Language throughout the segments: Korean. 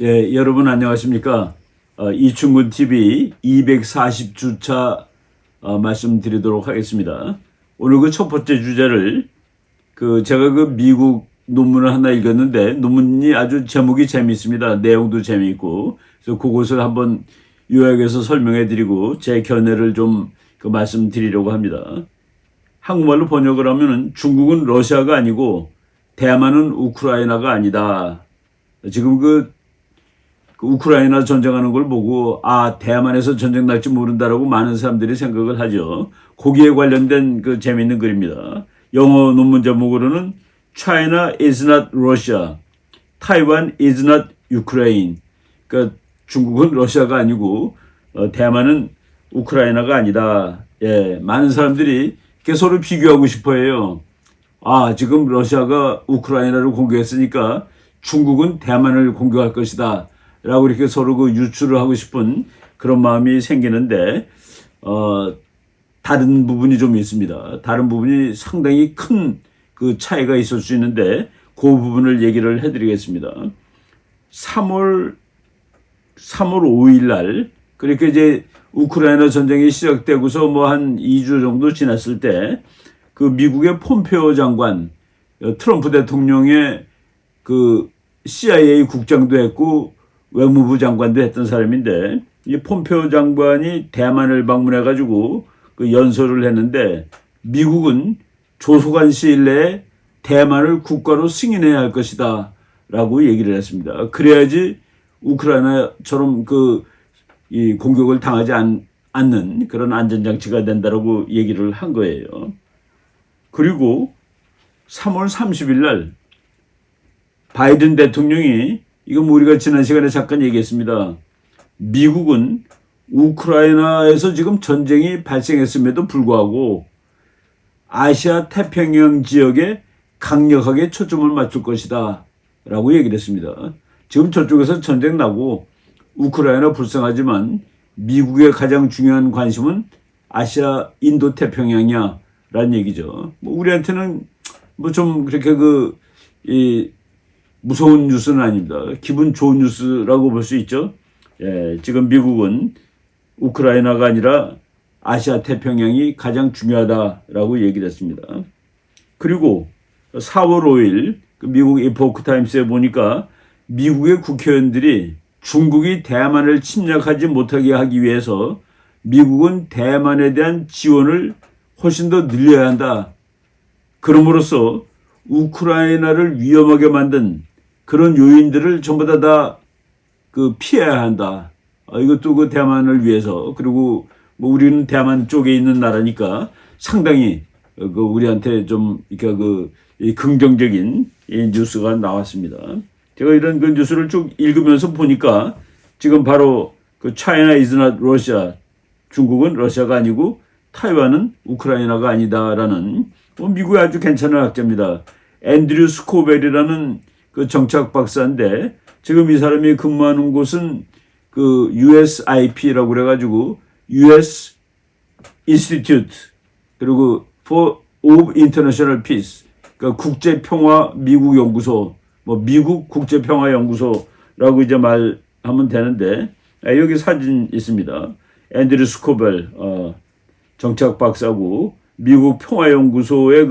예, 여러분 안녕하십니까? 이충근 TV 240주차 말씀드리도록 하겠습니다. 오늘 그 첫 번째 주제를 제가 미국 논문을 하나 읽었는데 논문이 아주 제목이 재미있습니다. 내용도 재미있고 그래서 그것을 한번 요약해서 설명해 드리고 제 견해를 좀 말씀드리려고 합니다. 한국말로 번역을 하면은 중국은 러시아가 아니고 대만은 우크라이나가 아니다. 지금 우크라이나 전쟁하는 걸 보고 대만에서 전쟁 날지 모른다라고 많은 사람들이 생각을 하죠. 거기에 관련된 재미있는 글입니다. 영어 논문 제목으로는 China is not Russia, Taiwan is not Ukraine. 그러니까 중국은 러시아가 아니고 대만은 우크라이나가 아니다. 예, 많은 사람들이 서로 비교하고 싶어해요. 지금 러시아가 우크라이나를 공격했으니까 중국은 대만을 공격할 것이다. 라고 이렇게 서로 유추를 하고 싶은 그런 마음이 생기는데, 다른 부분이 좀 있습니다. 다른 부분이 상당히 큰 차이가 있을 수 있는데, 그 부분을 얘기를 해드리겠습니다. 3월 5일 날, 그렇게 이제 우크라이나 전쟁이 시작되고서 한 2주 정도 지났을 때, 미국의 폼페오 장관, 트럼프 대통령의 CIA 국장도 했고, 외무부 장관도 했던 사람인데 이 폼페오 장관이 대만을 방문해가지고 연설을 했는데 미국은 조속한 시일 내에 대만을 국가로 승인해야 할 것이다 라고 얘기를 했습니다. 그래야지 우크라이나처럼 이 공격을 당하지 않는 그런 안전장치가 된다라고 얘기를 한 거예요. 그리고 3월 30일 날 바이든 대통령이 이건 우리가 지난 시간에 잠깐 얘기했습니다. 미국은 우크라이나에서 지금 전쟁이 발생했음에도 불구하고 아시아 태평양 지역에 강력하게 초점을 맞출 것이다 라고 얘기를 했습니다. 지금 저쪽에서 전쟁 나고 우크라이나 불쌍하지만 미국의 가장 중요한 관심은 아시아 인도 태평양이야 라는 얘기죠. 우리한테는 좀 그렇게 무서운 뉴스는 아닙니다. 기분 좋은 뉴스라고 볼 수 있죠. 예, 지금 미국은 우크라이나가 아니라 아시아 태평양이 가장 중요하다라고 얘기를 했습니다. 그리고 4월 5일 미국 에포크 타임스에 보니까 미국의 국회의원들이 중국이 대만을 침략하지 못하게 하기 위해서 미국은 대만에 대한 지원을 훨씬 더 늘려야 한다. 그럼으로써 우크라이나를 위험하게 만든 그런 요인들을 전부 다 피해야 한다. 이것도 대만을 위해서. 그리고 우리는 대만 쪽에 있는 나라니까 상당히 우리한테 좀 긍정적인 뉴스가 나왔습니다. 제가 이런 뉴스를 쭉 읽으면서 보니까 지금 바로 China is not Russia, 중국은 러시아가 아니고 타이완은 우크라이나가 아니다라는 미국의 아주 괜찮은 학자입니다. 앤드류 스코벨이라는 정치학 박사인데 지금 이 사람이 근무하는 곳은 USIP라고 그래가지고 US Institute 그리고 of International Peace 국제평화 미국 연구소 미국 국제평화 연구소라고 이제 말하면 되는데 여기 사진 있습니다. 앤드류 스코벨 정치학 박사고 미국 평화연구소의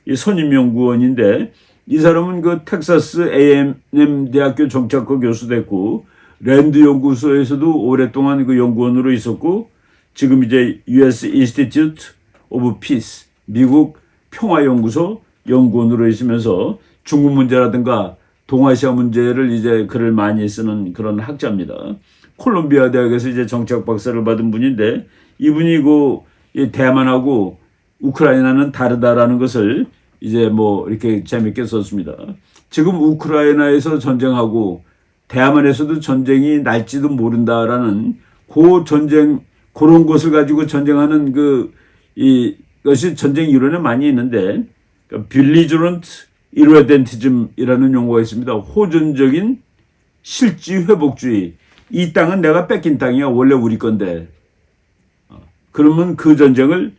이 선임 연구원인데 이 사람은 텍사스 A&M 대학교 정치학과 교수 됐고 랜드 연구소에서도 오랫동안 연구원으로 있었고 지금 이제 US Institute of Peace 미국 평화연구소 연구원으로 있으면서 중국 문제라든가 동아시아 문제를 이제 글을 많이 쓰는 그런 학자입니다. 콜롬비아 대학에서 이제 정치학 박사를 받은 분인데 이분이 이 대만하고 우크라이나는 다르다라는 것을 이제 이렇게 재밌게 썼습니다. 지금 우크라이나에서 전쟁하고 대만에서도 전쟁이 날지도 모른다라는 그런 것을 가지고 전쟁하는 이것이 전쟁 이론에 많이 있는데 belligerent irredentism이라는 용어가 있습니다. 호전적인 실지 회복주의. 이 땅은 내가 뺏긴 땅이야. 원래 우리 건데. 그러면 그 전쟁을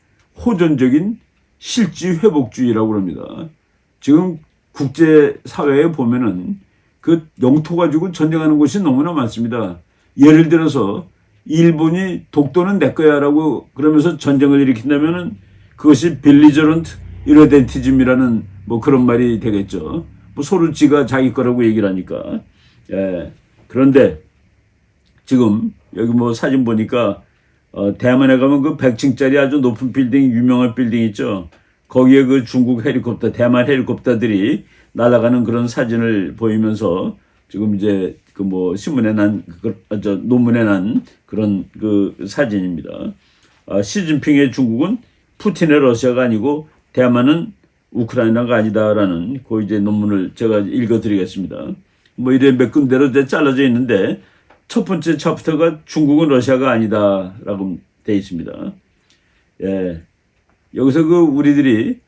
호전적인 실지 회복주의라고 합니다. 지금 국제사회에 보면은 그 영토 가지고 전쟁하는 곳이 너무나 많습니다. 예를 들어서 일본이 독도는 내 거야라고 그러면서 전쟁을 일으킨다면은 그것이 벨리저런트 이러덴티즘이라는 뭐 그런 말이 되겠죠. 뭐 서로 지가 자기 거라고 얘기를 하니까. 예. 그런데 지금 여기 뭐 사진 보니까 대만에 가면 그 100층짜리 아주 높은 빌딩, 유명한 빌딩 있죠. 거기에 그 중국 헬리콥터, 대만 헬리콥터들이 날아가는 그런 사진을 보이면서 지금 이제 그 뭐 신문에 논문에 난 그런 그 사진입니다. 시진핑의 중국은 푸틴의 러시아가 아니고 대만은 우크라이나가 아니다라는 그 이제 논문을 제가 읽어드리겠습니다. 뭐 이래 몇 군데로 이제 잘라져 있는데 첫 번째 챕터가 중국은 러시아가 아니다라고 되어 있습니다. 예. 여기서 그 우리들이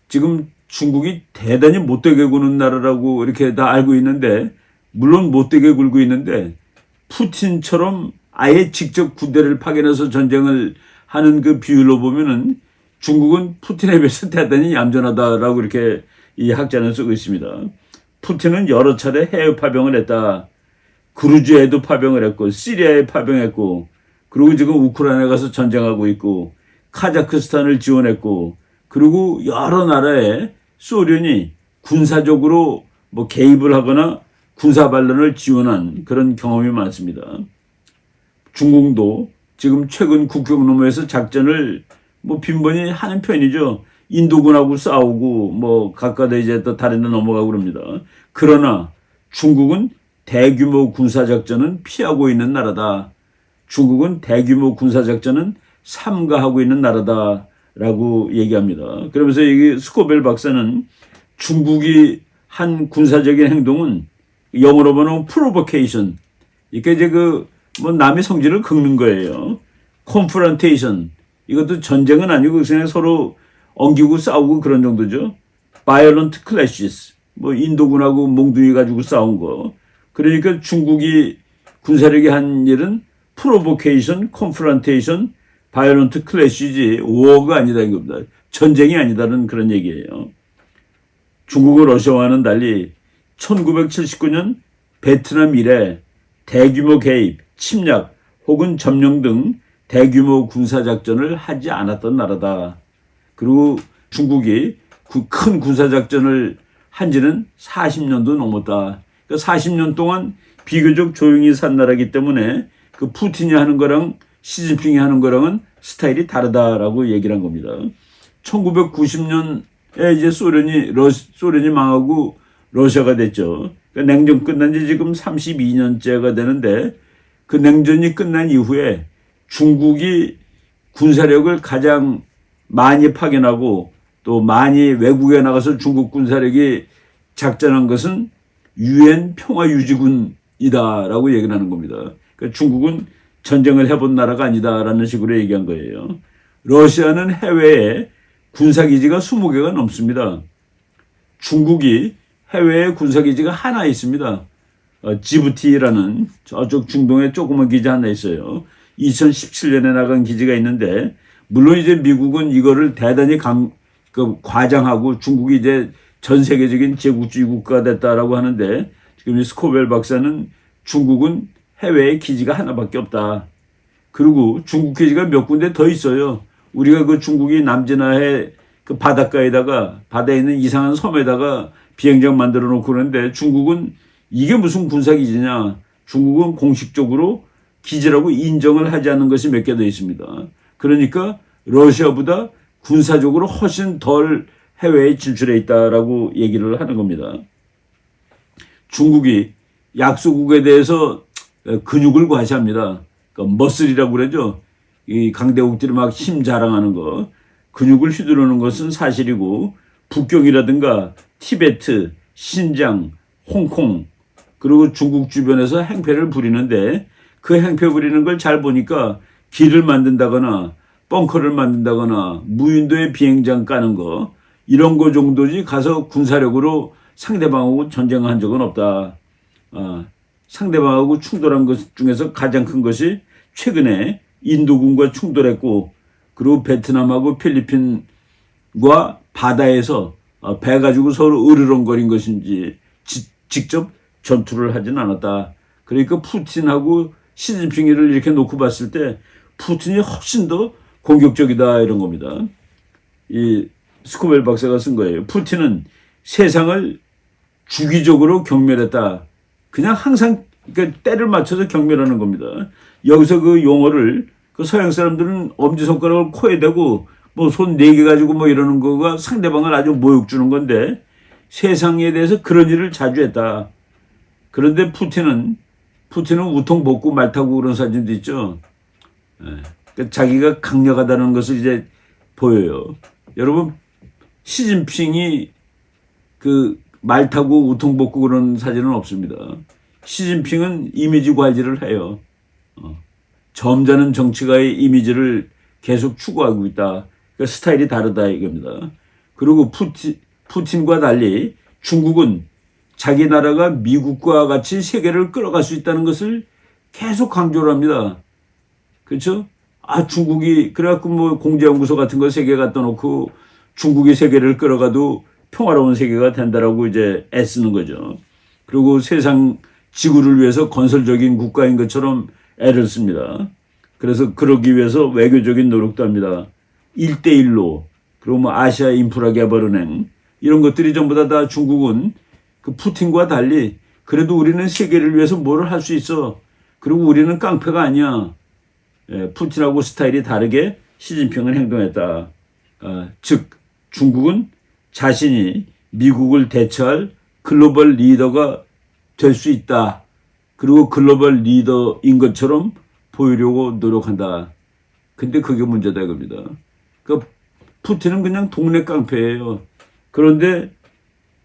지금 중국이 대단히 못되게 구는 나라라고 이렇게 다 알고 있는데, 물론 못되게 굴고 있는데 푸틴처럼 아예 직접 군대를 파견해서 전쟁을 하는 그 비율로 보면은 중국은 푸틴에 비해서 대단히 얌전하다라고 이렇게 이 학자는 쓰고 있습니다. 푸틴은 여러 차례 해외 파병을 했다. 그루즈에도 파병을 했고 시리아에 파병했고 그리고 지금 우크라이나에 가서 전쟁하고 있고 카자흐스탄을 지원했고 그리고 여러 나라에 소련이 군사적으로 뭐 개입을 하거나 군사 반란을 지원한 그런 경험이 많습니다. 중국도 지금 최근 국경 너머에서 작전을 뭐 빈번히 하는 편이죠. 인도군하고 싸우고 뭐 가까다 이제 또 다른 데 넘어가고 그럽니다. 그러나 중국은 대규모 군사작전은 피하고 있는 나라다. 중국은 대규모 군사작전은 삼가하고 있는 나라다라고 얘기합니다. 그러면서 이 스코벨 박사는 중국이 한 군사적인 행동은 영어로 보면 프로보케이션. 이게 이제 그 뭐 남의 성질을 긁는 거예요. 콘프런테이션. 이것도 전쟁은 아니고 그냥 서로 엉기고 싸우고 그런 정도죠. 바이올런트 클래시스. 뭐 인도군하고 몽둥이 가지고 싸운 거. 그러니까 중국이 군사력이 한 일은 프로보케이션, 콘프런테이션, 바이올런트 클래시지 워가 아니다 이겁니다. 전쟁이 아니다는 그런 얘기예요. 중국은 러시아와는 달리 1979년 베트남 이래 대규모 개입, 침략 혹은 점령 등 대규모 군사작전을 하지 않았던 나라다. 그리고 중국이 큰 군사작전을 한 지는 40년도 넘었다. 그러니까 40년 동안 비교적 조용히 산 나라이기 때문에 그 푸틴이 하는 거랑 시진핑이 하는 거랑은 스타일이 다르다라고 얘기를 한 겁니다. 1990년에 이제 소련이 망하고 러시아가 됐죠. 그러니까 냉전 끝난 지 지금 32년째가 되는데 그 냉전이 끝난 이후에 중국이 군사력을 가장 많이 파견하고 또 많이 외국에 나가서 중국 군사력이 작전한 것은 유엔 평화유지군이다라고 얘기를 하는 겁니다. 그러니까 중국은 전쟁을 해본 나라가 아니다라는 식으로 얘기한 거예요. 러시아는 해외에 군사기지가 20개가 넘습니다. 중국이 해외에 군사기지가 하나 있습니다. 지부티라는 저쪽 중동에 조그만 기지 하나 있어요. 2017년에 나간 기지가 있는데 물론 이제 미국은 이거를 대단히 과장하고 중국이 이제 전 세계적인 제국주의 국가가 됐다라고 하는데 지금 이 스코벨 박사는 중국은 해외에 기지가 하나밖에 없다. 그리고 중국 기지가 몇 군데 더 있어요. 우리가 그 중국이 남진아해 그 바다에 있는 이상한 섬에다가 비행장 만들어 놓고 그러는데 중국은 이게 무슨 군사기지냐. 중국은 공식적으로 기지라고 인정을 하지 않는 것이 몇 개 더 있습니다. 그러니까 러시아보다 군사적으로 훨씬 덜 해외에 진출해 있다라고 얘기를 하는 겁니다. 중국이 약소국에 대해서 근육을 과시합니다. 그러니까 머슬이라고 그러죠. 이 강대국들이 막 힘 자랑하는 거. 근육을 휘두르는 것은 사실이고 북경이라든가 티베트, 신장, 홍콩 그리고 중국 주변에서 행패를 부리는데 그 행패 부리는 걸 잘 보니까 길을 만든다거나 벙커를 만든다거나 무인도에 비행장 까는 거 이런 거 정도지 가서 군사력으로 상대방하고 전쟁한 적은 없다. 상대방하고 충돌한 것 중에서 가장 큰 것이 최근에 인도군과 충돌했고 그리고 베트남하고 필리핀과 바다에서 배 가지고 서로 으르렁거린 것인지 직접 전투를 하진 않았다. 그러니까 푸틴하고 시진핑을 이렇게 놓고 봤을 때 푸틴이 훨씬 더 공격적이다 이런 겁니다. 이 스코벨 박사가 쓴 거예요. 푸틴은 세상을 주기적으로 경멸했다. 그냥 항상 그러니까 때를 맞춰서 경멸하는 겁니다. 여기서 그 용어를 그 서양 사람들은 엄지손가락을 코에 대고 뭐 손 4개 가지고 뭐 이러는 거가 상대방을 아주 모욕 주는 건데 세상에 대해서 그런 일을 자주 했다. 그런데 푸틴은 우통 벗고 말 타고 그런 사진도 있죠. 그러니까 자기가 강력하다는 것을 이제 보여요. 여러분 시진핑이 그 말 타고 우통 벗고 그런 사진은 없습니다. 시진핑은 이미지 관리를 해요. 점잖은 정치가의 이미지를 계속 추구하고 있다. 그러니까 스타일이 다르다 이겁니다. 그리고 푸틴과 달리 중국은 자기 나라가 미국과 같이 세계를 끌어갈 수 있다는 것을 계속 강조를 합니다. 그렇죠? 중국이 그래갖고 뭐 공제연구소 같은 거 세계 갖다 놓고 중국이 세계를 끌어가도 평화로운 세계가 된다라고 이제 애쓰는 거죠. 그리고 세상 지구를 위해서 건설적인 국가인 것처럼 애를 씁니다. 그래서 그러기 위해서 외교적인 노력도 합니다. 1대1로 그리고 뭐 아시아 인프라 개발은행 이런 것들이 전부 다 중국은 그 푸틴과 달리 그래도 우리는 세계를 위해서 뭐를 할 수 있어. 그리고 우리는 깡패가 아니야. 푸틴하고 스타일이 다르게 시진핑은 행동했다. 즉 중국은 자신이 미국을 대처할 글로벌 리더가 될 수 있다. 그리고 글로벌 리더인 것처럼 보이려고 노력한다. 근데 그게 문제다 이겁니다. 그러니까 푸틴은 그냥 동네 깡패예요. 그런데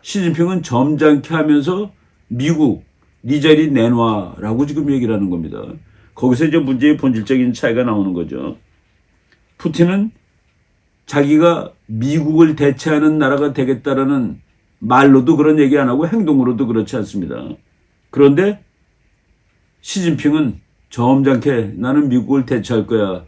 시진핑은 점잖게 하면서 미국 네 자리 내놔라고 지금 얘기를 하는 겁니다. 거기서 이제 문제의 본질적인 차이가 나오는 거죠. 푸틴은 자기가 미국을 대체하는 나라가 되겠다라는 말로도 그런 얘기 안 하고 행동으로도 그렇지 않습니다. 그런데 시진핑은 점잖게 나는 미국을 대체할 거야.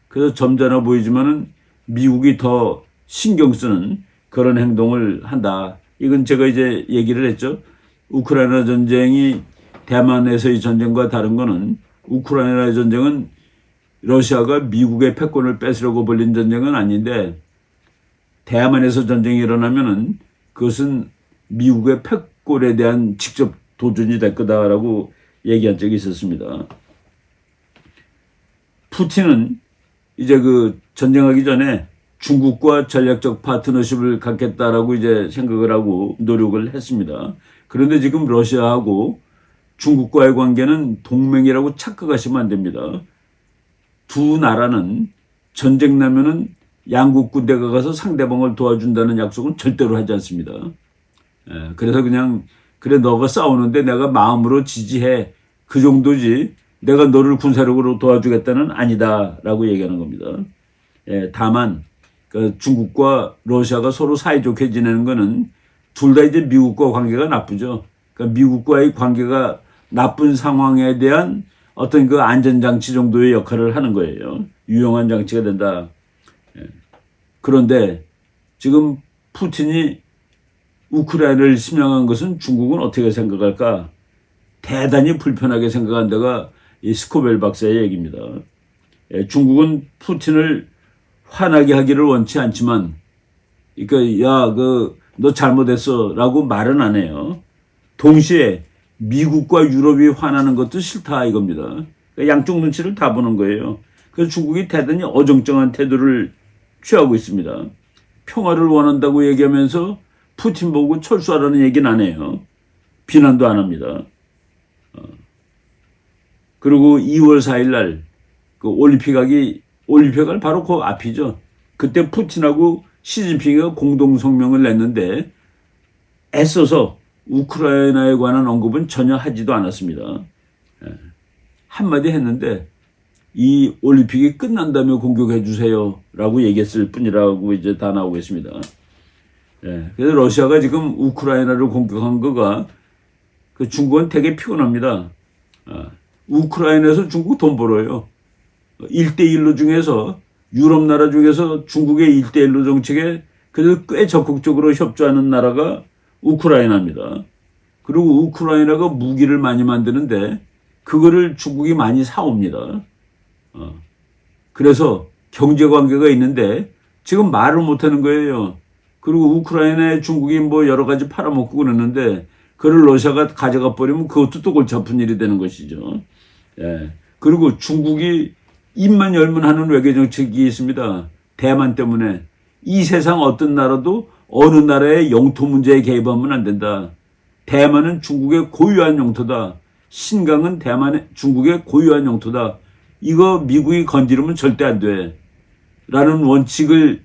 그래서 점잖아 보이지만은 미국이 더 신경 쓰는 그런 행동을 한다. 이건 제가 이제 얘기를 했죠. 우크라이나 전쟁이 대만에서의 전쟁과 다른 거는 우크라이나 전쟁은 러시아가 미국의 패권을 뺏으려고 벌린 전쟁은 아닌데 대만에서 전쟁이 일어나면은 그것은 미국의 패권에 대한 직접 도전이 될 거다라고 얘기한 적이 있었습니다. 푸틴은 이제 그 전쟁하기 전에 중국과 전략적 파트너십을 갖겠다라고 이제 생각을 하고 노력을 했습니다. 그런데 지금 러시아하고 중국과의 관계는 동맹이라고 착각하시면 안 됩니다. 두 나라는 전쟁 나면은 양국 군대가 가서 상대방을 도와준다는 약속은 절대로 하지 않습니다. 그래서 그냥 그래 너가 싸우는데 내가 마음으로 지지해 그 정도지 내가 너를 군사력으로 도와주겠다는 아니다라고 얘기하는 겁니다. 다만 그 중국과 러시아가 서로 사이좋게 지내는 거는 둘 다 이제 미국과 관계가 나쁘죠. 그러니까 미국과의 관계가 나쁜 상황에 대한 어떤 그 안전장치 정도의 역할을 하는 거예요. 유용한 장치가 된다. 그런데 지금 푸틴이 우크라이나를 침략한 것은 중국은 어떻게 생각할까? 대단히 불편하게 생각한다가 이 스코벨 박사의 얘기입니다. 중국은 푸틴을 화나게 하기를 원치 않지만, 그러니까 야, 너 잘못했어라고 말은 안 해요. 동시에 미국과 유럽이 화나는 것도 싫다 이겁니다. 그러니까 양쪽 눈치를 다 보는 거예요. 그래서 중국이 대단히 어정쩡한 태도를 취하고 있습니다. 평화를 원한다고 얘기하면서 푸틴 보고 철수하라는 얘기는 안 해요. 비난도 안 합니다. 그리고 2월 4일 날 그 올림픽을 바로 그 앞이죠. 그때 푸틴하고 시진핑이 공동 성명을 냈는데 애써서 우크라이나에 관한 언급은 전혀 하지도 않았습니다. 한마디 했는데 이 올림픽이 끝난 다음에 공격해 주세요라고 얘기했을 뿐이라고 이제 다 나오고 있습니다. 그래서 러시아가 지금 우크라이나를 공격한 거가 그 중국은 되게 피곤합니다. 우크라이나에서 중국 돈 벌어요. 1대1로 중에서 유럽 나라 중에서 중국의 1대1로 정책에 그래도 꽤 적극적으로 협조하는 나라가 우크라이나입니다. 그리고 우크라이나가 무기를 많이 만드는데 그거를 중국이 많이 사옵니다. 그래서 경제 관계가 있는데 지금 말을 못하는 거예요. 그리고 우크라이나에 중국이 뭐 여러 가지 팔아먹고 그러는데 그걸 러시아가 가져가 버리면 그것도 또 골치 아픈 일이 되는 것이죠. 예. 그리고 중국이 입만 열면 하는 외교 정책이 있습니다. 대만 때문에 이 세상 어떤 나라도 어느 나라의 영토 문제에 개입하면 안 된다. 대만은 중국의 고유한 영토다. 신강은 중국의 고유한 영토다. 이거 미국이 건드리면 절대 안 돼. 라는 원칙을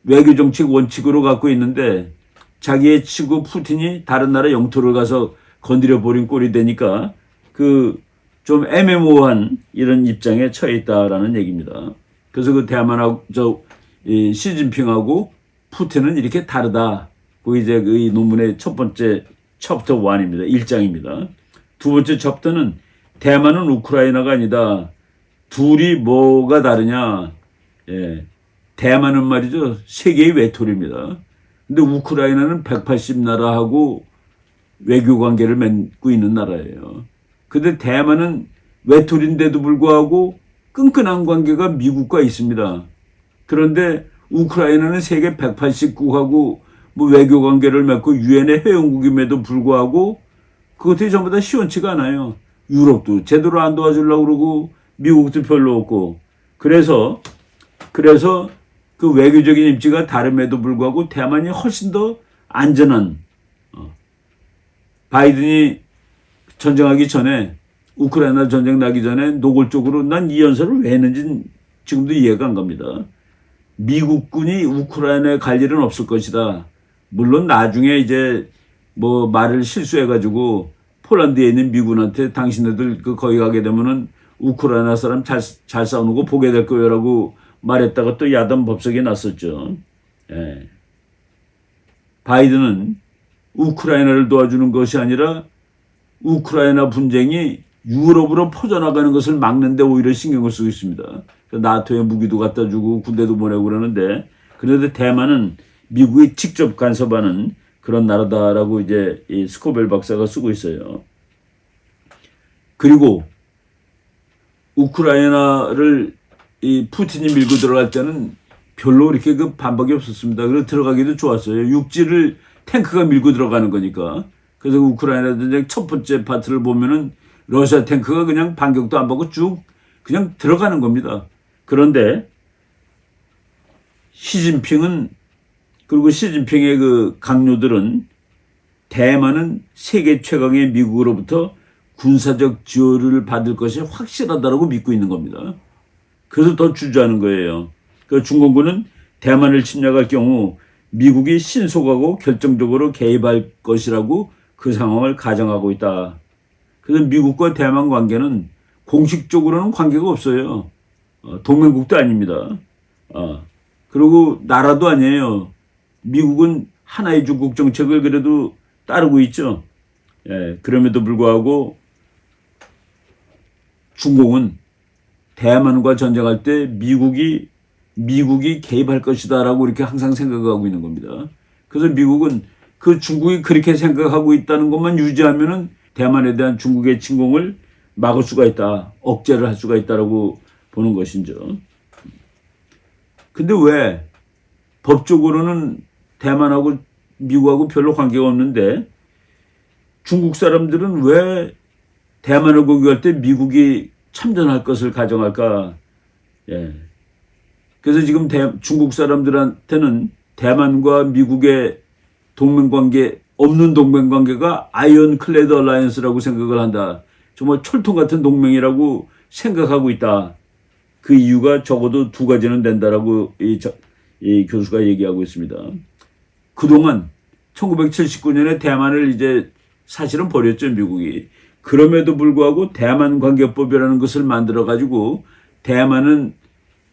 외교정책 원칙으로 갖고 있는데 자기의 친구 푸틴이 다른 나라 영토를 가서 건드려 버린 꼴이 되니까 그 좀 애매모호한 이런 입장에 처해 있다라는 얘기입니다. 그래서 그 대만하고 시진핑하고 푸틴은 이렇게 다르다. 그 이제 이 논문의 첫 번째 챕터 1입니다. 1장입니다. 두 번째 챕터는 대만은 우크라이나가 아니다. 둘이 뭐가 다르냐? 예. 대만은 말이죠. 세계의 외톨이입니다. 근데 우크라이나는 180나라하고 외교 관계를 맺고 있는 나라예요. 근데 대만은 외톨인데도 불구하고 끈끈한 관계가 미국과 있습니다. 그런데 우크라이나는 세계 180국하고 뭐 외교 관계를 맺고 유엔의 회원국임에도 불구하고 그것들이 전부 다 시원치가 않아요. 유럽도 제대로 안 도와주려고 그러고 미국도 별로 없고 그래서 그 외교적인 입지가 다름에도 불구하고 대만이 훨씬 더 안전한 바이든이 전쟁하기 전에 우크라이나 전쟁 나기 전에 노골적으로 난 이 연설을 왜 했는지 지금도 이해가 안 갑니다. 미국군이 우크라이나에 갈 일은 없을 것이다. 물론 나중에 이제 뭐 말을 실수해가지고 폴란드에 있는 미군한테 당신네들 거기 가게 되면은 우크라이나 사람 잘 싸우는 거 보게 될 거요라고 말했다가 또 야단 법석이 났었죠. 예. 바이든은 우크라이나를 도와주는 것이 아니라 우크라이나 분쟁이 유럽으로 퍼져나가는 것을 막는데 오히려 신경을 쓰고 있습니다. 나토에 무기도 갖다 주고 군대도 보내고 그러는데 그런데 대만은 미국이 직접 간섭하는 그런 나라다라고 이제 이 스코벨 박사가 쓰고 있어요. 그리고 우크라이나를 이 푸틴이 밀고 들어갈 때는 별로 이렇게 그 반박이 없었습니다. 그래서 들어가기도 좋았어요. 육지를 탱크가 밀고 들어가는 거니까. 그래서 우크라이나 전쟁 첫 번째 파트를 보면은 러시아 탱크가 그냥 반격도 안 받고 쭉 그냥 들어가는 겁니다. 그런데 시진핑의 그 강요들은 대만은 세계 최강의 미국으로부터 군사적 지원을 받을 것이 확실하다고 믿고 있는 겁니다. 그래서 더 주저하는 거예요. 그 중공군은 대만을 침략할 경우 미국이 신속하고 결정적으로 개입할 것이라고 그 상황을 가정하고 있다. 그래서 미국과 대만 관계는 공식적으로는 관계가 없어요. 동맹국도 아닙니다. 그리고 나라도 아니에요. 미국은 하나의 중국 정책을 그래도 따르고 있죠. 예, 그럼에도 불구하고 중공은 대만과 전쟁할 때 미국이 개입할 것이다라고 이렇게 항상 생각하고 있는 겁니다. 그래서 미국은 그 중국이 그렇게 생각하고 있다는 것만 유지하면은 대만에 대한 중국의 침공을 막을 수가 있다. 억제를 할 수가 있다라고 보는 것이죠. 근데 왜 법적으로는 대만하고 미국하고 별로 관계가 없는데 중국 사람들은 왜 대만을 공격할 때 미국이 참전할 것을 가정할까? 예. 그래서 지금 중국 사람들한테는 대만과 미국의 없는 동맹관계가 아이언클레드 얼라이언스라고 생각을 한다. 정말 철통 같은 동맹이라고 생각하고 있다. 그 이유가 적어도 두 가지는 된다라고 이 교수가 얘기하고 있습니다. 그동안 1979년에 대만을 이제 사실은 버렸죠, 미국이. 그럼에도 불구하고 대만관계법이라는 것을 만들어가지고 대만은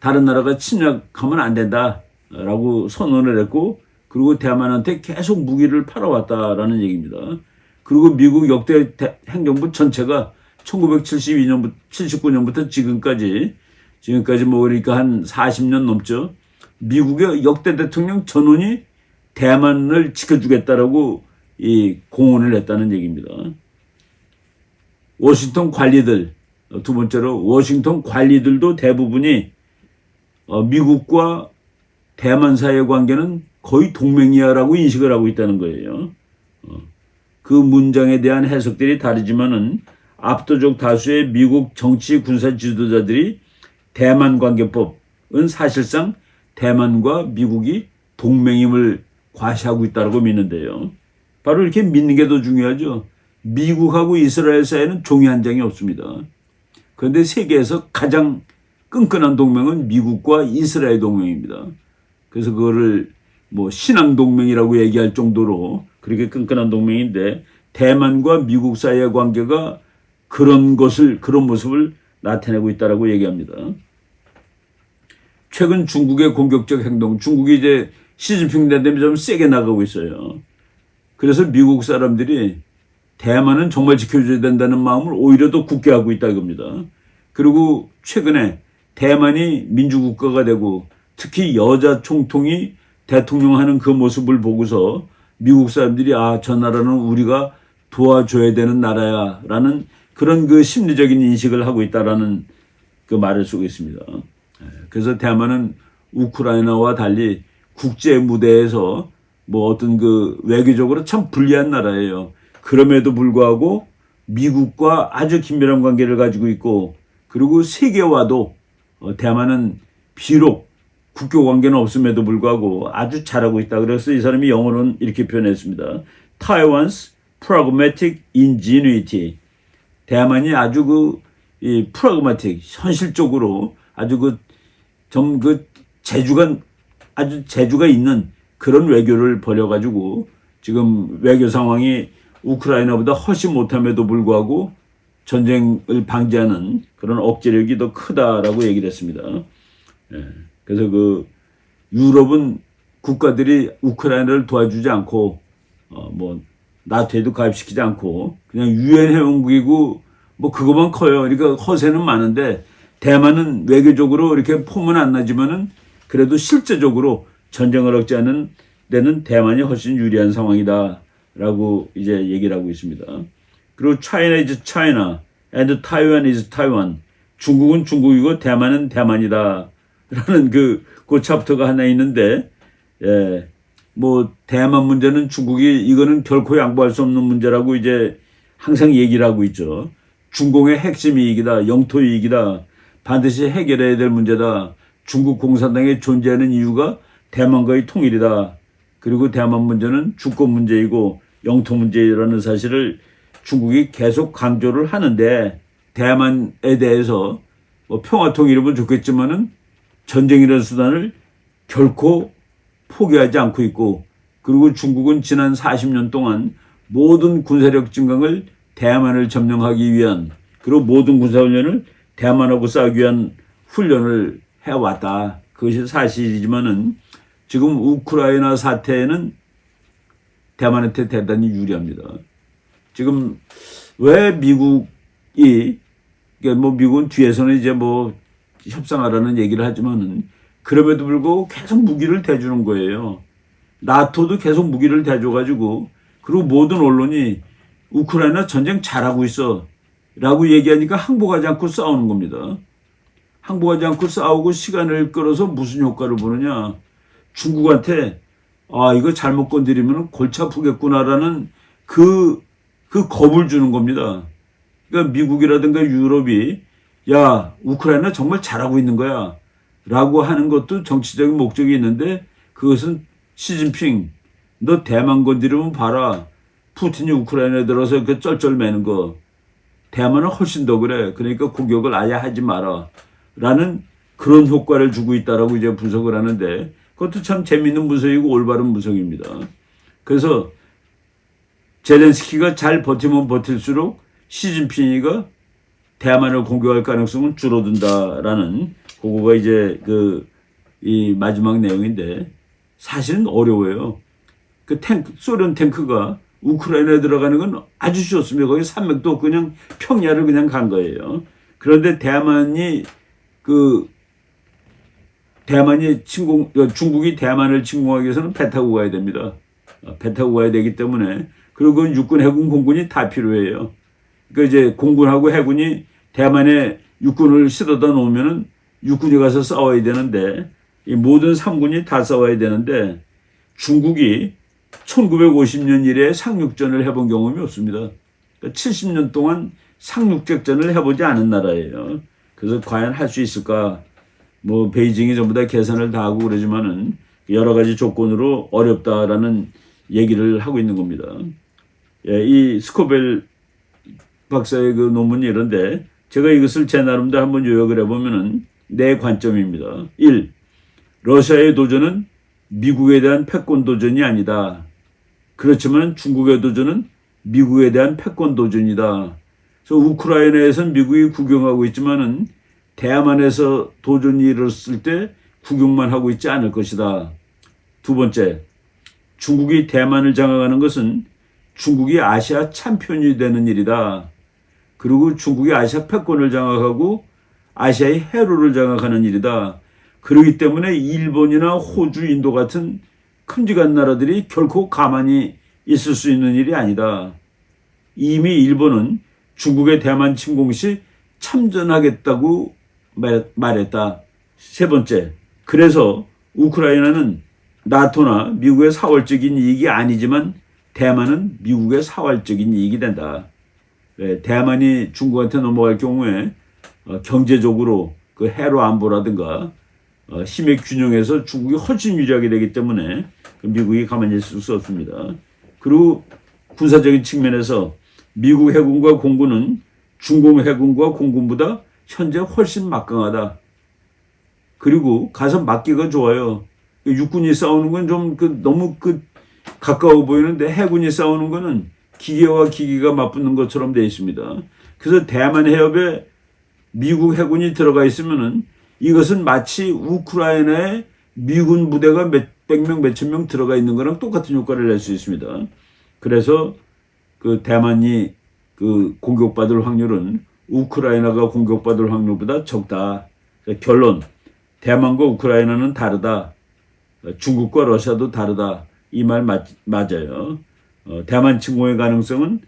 다른 나라가 침략하면 안 된다라고 선언을 했고 그리고 대만한테 계속 무기를 팔아왔다라는 얘기입니다. 그리고 미국 역대 행정부 전체가 1972년부터 79년부터 지금까지 뭐 그러니까 한 40년 넘죠. 미국의 역대 대통령 전원이 대만을 지켜주겠다라고 이 공헌을 했다는 얘기입니다. 워싱턴 관리들, 두 번째로 워싱턴 관리들도 대부분이 미국과 대만 사이의 관계는 거의 동맹이야라고 인식을 하고 있다는 거예요. 그 문장에 대한 해석들이 다르지만은 압도적 다수의 미국 정치 군사 지도자들이 대만 관계법은 사실상 대만과 미국이 동맹임을 과시하고 있다고 믿는데요. 바로 이렇게 믿는 게 더 중요하죠. 미국하고 이스라엘 사이에는 종이 한 장이 없습니다. 그런데 세계에서 가장 끈끈한 동맹은 미국과 이스라엘 동맹입니다. 그래서 그거를 뭐 신앙 동맹이라고 얘기할 정도로 그렇게 끈끈한 동맹인데 대만과 미국 사이의 관계가 그런 모습을 나타내고 있다라고 얘기합니다. 최근 중국의 공격적 행동, 중국이 이제 시진핑 대통령이 좀 세게 나가고 있어요. 그래서 미국 사람들이 대만은 정말 지켜줘야 된다는 마음을 오히려 더 굳게 하고 있다 이겁니다. 그리고 최근에 대만이 민주국가가 되고 특히 여자 총통이 대통령 하는 그 모습을 보고서 미국 사람들이 저 나라는 우리가 도와줘야 되는 나라야 라는 그런 그 심리적인 인식을 하고 있다라는 그 말을 쓰고 있습니다. 그래서 대만은 우크라이나와 달리 국제 무대에서 뭐 어떤 그 외교적으로 참 불리한 나라예요. 그럼에도 불구하고 미국과 아주 긴밀한 관계를 가지고 있고 그리고 세계와도 대만은 비록 국교 관계는 없음에도 불구하고 아주 잘하고 있다. 그래서 이 사람이 영어로는 이렇게 표현했습니다. Taiwan's pragmatic ingenuity. 대만이 아주 이 pragmatic, 현실적으로 아주 재주가 있는 그런 외교를 벌여가지고 지금 외교 상황이 우크라이나보다 훨씬 못함에도 불구하고 전쟁을 방지하는 그런 억제력이 더 크다라고 얘기를 했습니다. 그래서 그 유럽은 국가들이 우크라이나를 도와주지 않고 뭐 나토에도 가입시키지 않고 그냥 유엔 회원국이고 뭐 그것만 커요. 그러니까 허세는 많은데 대만은 외교적으로 이렇게 폼은 안 나지만은 그래도 실제적으로 전쟁을 억제하는 데는 대만이 훨씬 유리한 상황이다라고 이제 얘기를 하고 있습니다. 그리고 China is China and Taiwan is Taiwan. 중국은 중국이고 대만은 대만이다. 라는 그 챕터가 하나 있는데, 뭐, 대만 문제는 중국이 이거는 결코 양보할 수 없는 문제라고 이제 항상 얘기를 하고 있죠. 중공의 핵심 이익이다. 영토 이익이다. 반드시 해결해야 될 문제다. 중국 공산당이 존재하는 이유가 대만과의 통일이다. 그리고 대만 문제는 주권 문제이고 영토 문제라는 사실을 중국이 계속 강조를 하는데 대만에 대해서 뭐 평화 통일이면 좋겠지만은 전쟁이라는 수단을 결코 포기하지 않고 있고 그리고 중국은 지난 40년 동안 모든 군사력 증강을 대만을 점령하기 위한 그리고 모든 군사훈련을 대만하고 싸우기 위한 훈련을 해왔다. 그것이 사실이지만은 지금 우크라이나 사태에는 대만한테 대단히 유리합니다. 지금 왜 미국이 뭐 미국은 뒤에서는 이제 뭐 협상하라는 얘기를 하지만은 그럼에도 불구하고 계속 무기를 대주는 거예요. 나토도 계속 무기를 대줘가지고 그리고 모든 언론이 우크라이나 전쟁 잘하고 있어 라고 얘기하니까 항복하지 않고 싸우는 겁니다. 항복하지 않고 싸우고 시간을 끌어서 무슨 효과를 보느냐. 중국한테 이거 잘못 건드리면 골치 아프겠구나라는 그 겁을 주는 겁니다. 그러니까 미국이라든가 유럽이 야, 우크라이나 정말 잘하고 있는 거야 라고 하는 것도 정치적인 목적이 있는데 그것은 시진핑 너 대만 건드리면 봐라. 푸틴이 우크라이나에 들어서 그 쩔쩔매는 거 대만은 훨씬 더 그래. 그러니까 공격을 아예 하지 마라 라는 그런 효과를 주고 있다라고 이제 분석을 하는데 그것도 참 재미있는 분석이고 올바른 분석입니다. 그래서 젤렌스키가 잘 버티면 버틸수록 시진핑이가 대만을 공격할 가능성은 줄어든다라는 그거가 이제 이 마지막 내용인데 사실은 어려워요. 그 소련 탱크가 우크라이나에 들어가는 건 아주 좋습니다. 거기 산맥도 그냥 평야를 그냥 간 거예요. 그런데 중국이 대만을 침공하기 위해서는 배 타고 가야 됩니다. 배 타고 가야 되기 때문에, 그리고 그건 육군, 해군, 공군이 다 필요해요. 그러니까 이제 공군하고 해군이 대만에 육군을 실어다 놓으면은 육군이 가서 싸워야 되는데, 이 모든 3군이 다 싸워야 되는데, 중국이 1950년 이래 상륙전을 해본 경험이 없습니다. 그러니까 70년 동안 상륙작전을 해보지 않은 나라예요. 그래서 과연 할 수 있을까? 뭐 베이징이 전부 다 계산을 다 하고 그러지만은 여러 가지 조건으로 어렵다라는 얘기를 하고 있는 겁니다. 예, 이 스코벨 박사의 그 논문이 이런데, 제가 이것을 제 나름대로 한번 요약을 해보면은 네 관점입니다. 1. 러시아의 도전은 미국에 대한 패권 도전이 아니다. 그렇지만 중국의 도전은 미국에 대한 패권 도전이다. 그래서 우크라이나에서는 미국이 구경하고 있지만은 대만에서 도전이 일어났을 때 구경만 하고 있지 않을 것이다. 두 번째, 중국이 대만을 장악하는 것은 중국이 아시아 챔피언이 되는 일이다. 그리고 중국이 아시아 패권을 장악하고 아시아의 해로를 장악하는 일이다. 그렇기 때문에 일본이나 호주, 인도 같은 큼직한 나라들이 결코 가만히 있을 수 있는 일이 아니다. 이미 일본은 중국의 대만 침공 시 참전하겠다고 말했다. 세 번째, 그래서 우크라이나는 나토나 미국의 사활적인 이익이 아니지만 대만은 미국의 사활적인 이익이 된다. 대만이 중국한테 넘어갈 경우에 경제적으로 그 해로 안보라든가 힘의 균형에서 중국이 훨씬 유리하게 되기 때문에 미국이 가만히 있을 수 없습니다. 그리고 군사적인 측면에서 미국 해군과 공군은 중국 해군과 공군보다 현재 훨씬 막강하다. 그리고 가서 막기가 좋아요. 육군이 싸우는 건 좀 너무 가까워 보이는데, 해군이 싸우는 거는 기계와 기계가 맞붙는 것처럼 되어 있습니다. 그래서 대만 해협에 미국 해군이 들어가 있으면은 이것은 마치 우크라이나에 미군 부대가 몇백 명, 몇천 명 들어가 있는 거랑 똑같은 효과를 낼 수 있습니다. 그래서 그 대만이 공격받을 확률은 우크라이나가 공격받을 확률보다 적다. 결론, 대만과 우크라이나는 다르다. 중국과 러시아도 다르다. 이 말 맞아요. 대만 침공의 가능성은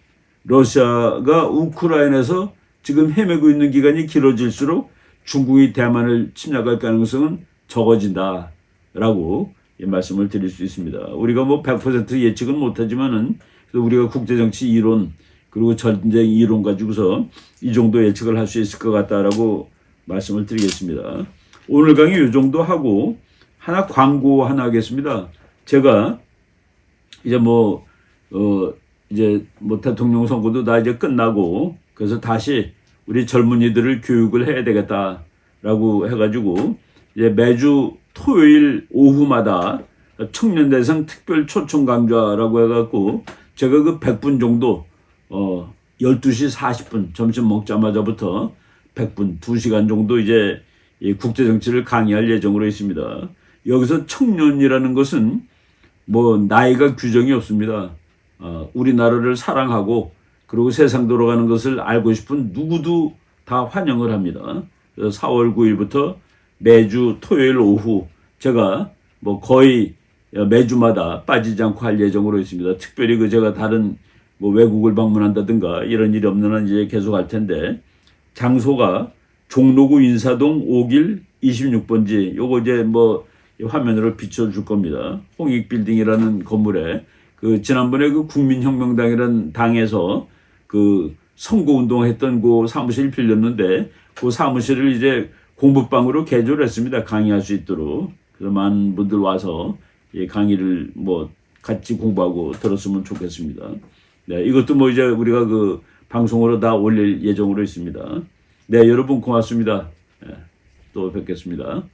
러시아가 우크라이나에서 지금 헤매고 있는 기간이 길어질수록 중국이 대만을 침략할 가능성은 적어진다라고 말씀을 드릴 수 있습니다. 우리가 뭐 100% 예측은 못하지만은 우리가 국제정치 이론 그리고 전쟁 이론 가지고서 이 정도 예측을 할 수 있을 것 같다라고 말씀을 드리겠습니다. 오늘 강의 이 정도 하고 광고 하나 하겠습니다. 제가 이제 대통령 선거도 다 이제 끝나고, 그래서 다시 우리 젊은이들을 교육을 해야 되겠다라고 해가지고 이제 매주 토요일 오후마다 청년 대상 특별 초청 강좌라고 해갖고 제가 100분 정도 12시 40분 점심 먹자마자부터 100분 2시간 정도 이제 국제 정치를 강의할 예정으로 있습니다. 여기서 청년이라는 것은 나이가 규정이 없습니다. 우리나라를 사랑하고 그리고 세상 돌아가는 것을 알고 싶은 누구도 다 환영을 합니다. 그래서 4월 9일부터 매주 토요일 오후 제가 거의 매주마다 빠지지 않고 할 예정으로 있습니다. 특별히 제가 다른 외국을 방문한다든가 이런 일이 없는 한 이제 계속 할 텐데, 장소가 종로구 인사동 5길 26번지, 요거 이제 화면으로 비춰줄 겁니다. 홍익빌딩이라는 건물에 지난번에 국민혁명당이라는 당에서 선거운동 했던 사무실 빌렸는데, 사무실을 이제 공부방으로 개조를 했습니다. 강의할 수 있도록. 그래서 많은 분들 와서 강의를 같이 공부하고 들었으면 좋겠습니다. 네, 이것도 이제 우리가 방송으로 다 올릴 예정으로 있습니다. 네, 여러분 고맙습니다. 네, 또 뵙겠습니다.